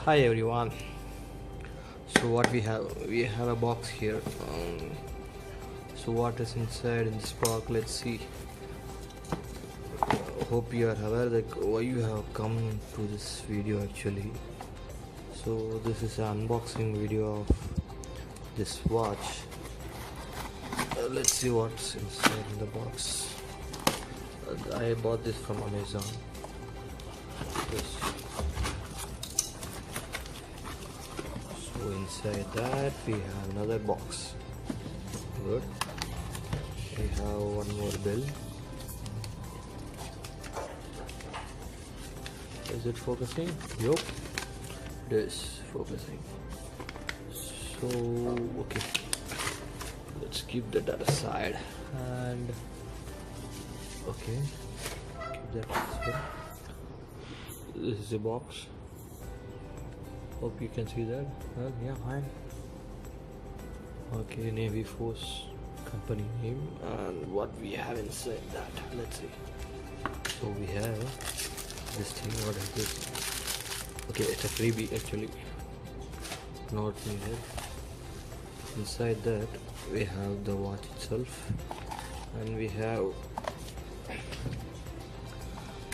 Hi everyone. So what we have a box here. So what is inside in this box? Let's see. Hope you are aware that why you have come to this video actually. So this is an unboxing video of this watch. Let's see what's inside in the box. I bought this from Amazon. This. So inside that we have another box. Good. We have one more bill. Is it focusing? Yup. It is focusing. So okay. Let's keep that aside and okay. Keep that aside. This is a box. Hope you can see that. Yeah, fine. Okay, Naviforce company name and what we have inside that. Let's see. So we have this thing. What is this? Okay, it's a freebie actually. Not needed. Inside that we have the watch itself, and we have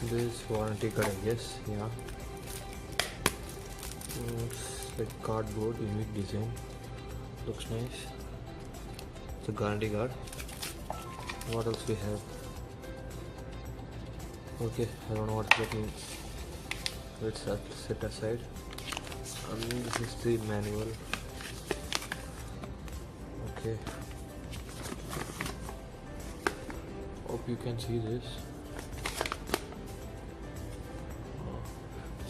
this warranty card, I guess. Yeah. It's like cardboard, unique design. Looks nice. It's a guarantee card. What else we have? Okay, I don't know what that means. Let's set aside. And this is the manual. Okay. Hope you can see this.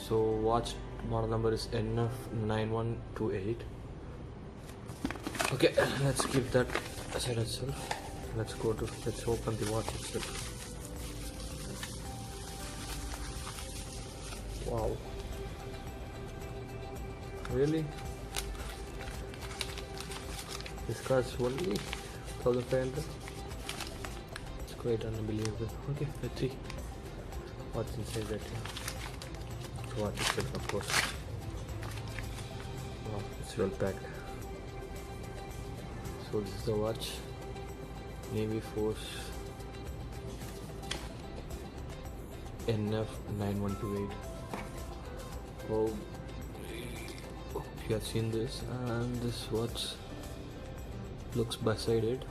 So watch model number is NF9128. Okay, let's keep that aside itself. Let's open the watch itself. Wow. Really? This costs only 1,500. It's quite unbelievable. Okay, let's see what's inside that here. Watch itself, of course. Wow, it's well packed. So this is the watch, Naviforce NF9128. Oh, you have seen this, and this watch looks by-sided.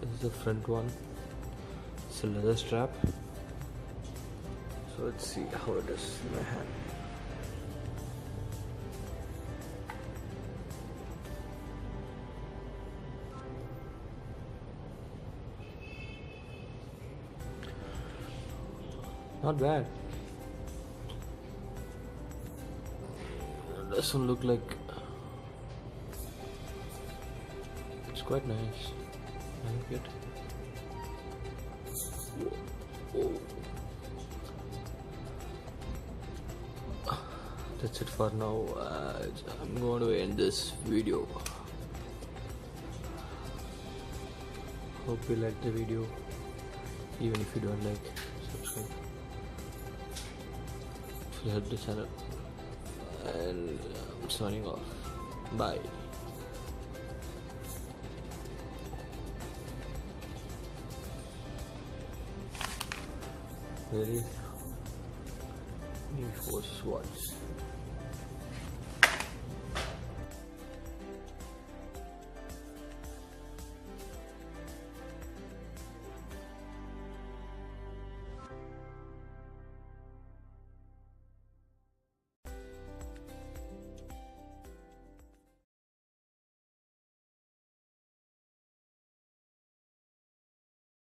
This is the front one. It's a leather strap. So let's see how it is in my hand. Not bad. It doesn't look like. It's quite nice. I like it. Whoa. That's it for now. I'm going to end this video. Hope you liked the video. Even if you don't like, subscribe. It will help the channel. And I'm signing off. Bye. Really? Naviforce watch.